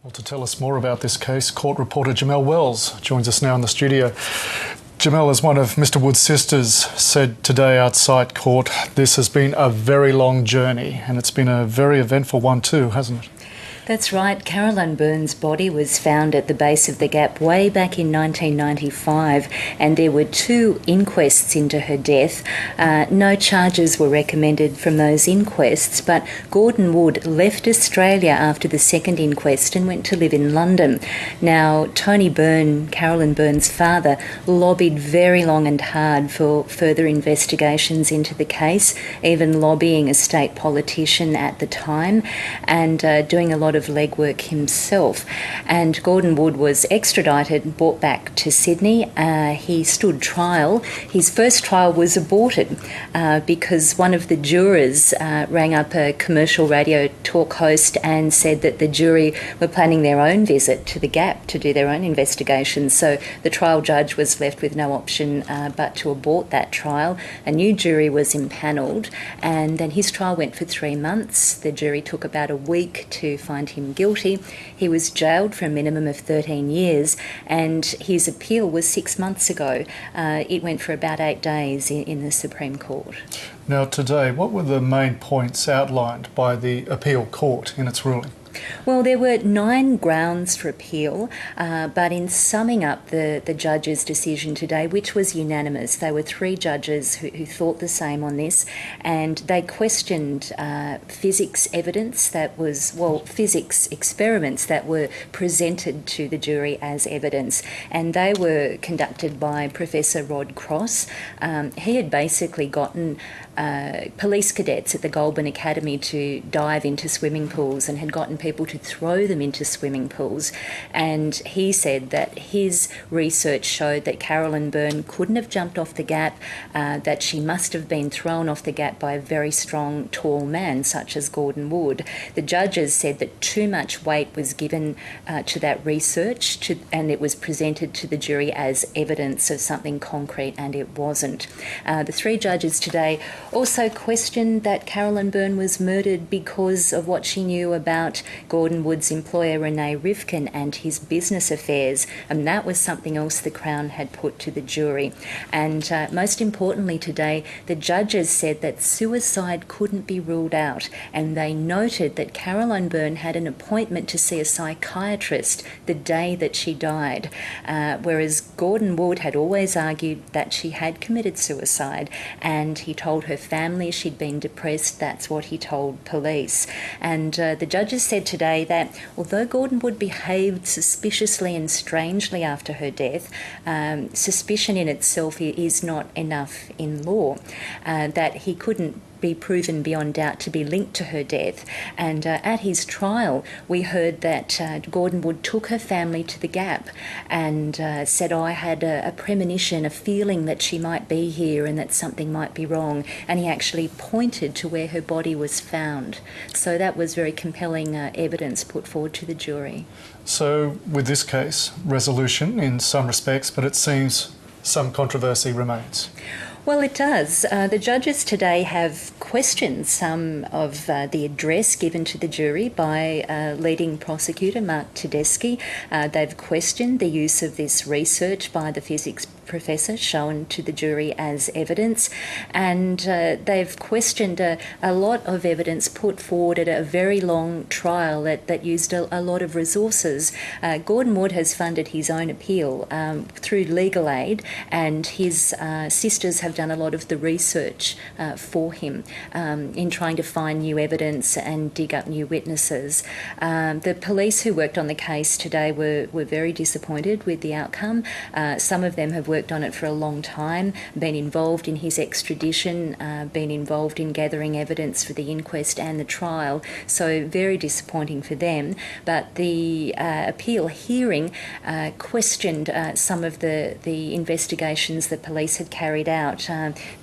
Well, to tell us more about this case, court reporter Jamelle Wells joins us now in the studio. Jamelle, as one of Mr Wood's sisters said today outside court, this has been a very long journey, and it's been a very eventful one too, hasn't it? That's right. Caroline Byrne's body was found at the base of the Gap way back in 1995, and there were 2 inquests into her death. No charges were recommended from those inquests, but Gordon Wood left Australia after the second inquest and went to live in London. Now, Tony Byrne, Caroline Byrne's father, lobbied very long and hard for further investigations into the case, even lobbying a state politician at the time and doing a lot of legwork himself. And Gordon Wood was extradited, brought back to Sydney. He stood trial. His first trial was aborted because one of the jurors rang up a commercial radio talk host and said that the jury were planning their own visit to the Gap to do their own investigations. So the trial judge was left with no option but to abort that trial. A new jury was impanelled, and then his trial went for 3 months. The jury took about a week to find him guilty. He was jailed for a minimum of 13 years, and his appeal was 6 months ago. It went for about 8 days in the Supreme Court. Now today, what were the main points outlined by the appeal court in its ruling? Well, there were 9 grounds for appeal, but in summing up the judge's decision today, which was unanimous, there were 3 judges who thought the same on this, and they questioned physics evidence that was, physics experiments that were presented to the jury as evidence, and they were conducted by Professor Rod Cross. He had basically gotten police cadets at the Goulburn Academy to dive into swimming pools and had gotten people to throw them into swimming pools, and he said that his research showed that Caroline Byrne couldn't have jumped off the Gap, that she must have been thrown off the Gap by a very strong, tall man such as Gordon Wood. The judges said that too much weight was given to that research and it was presented to the jury as evidence of something concrete, and it wasn't. The 3 judges today also questioned that Caroline Byrne was murdered because of what she knew about Gordon Wood's employer Renee Rivkin and his business affairs, and that was something else the Crown had put to the jury. And most importantly today, the judges said that suicide couldn't be ruled out, and they noted that Caroline Byrne had an appointment to see a psychiatrist the day that she died, whereas Gordon Wood had always argued that she had committed suicide, and he told her family she'd been depressed. That's what he told police. And the judges said today that although Gordon Wood behaved suspiciously and strangely after her death, suspicion in itself is not enough in law, that he couldn't be proven beyond doubt to be linked to her death. And at his trial, we heard that Gordon Wood took her family to the Gap and said, I had a premonition, a feeling that she might be here and that something might be wrong. And he actually pointed to where her body was found. So that was very compelling evidence put forward to the jury. So with this case, resolution in some respects, but it seems some controversy remains. Well, it does. The judges today have questioned some of the address given to the jury by leading prosecutor Mark Tedeschi. They've questioned the use of this research by the physics professor shown to the jury as evidence, and they've questioned a lot of evidence put forward at a very long trial that used a lot of resources. Gordon Wood has funded his own appeal through legal aid, and his sisters have done a lot of the research for him in trying to find new evidence and dig up new witnesses. The police who worked on the case today were very disappointed with the outcome. Some of them have worked on it for a long time, been involved in his extradition, been involved in gathering evidence for the inquest and the trial, so very disappointing for them. But the appeal hearing questioned some of the investigations that police had carried out,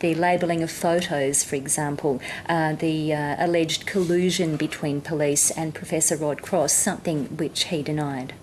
the labelling of photos, for example, the alleged collusion between police and Professor Rod Cross, something which he denied.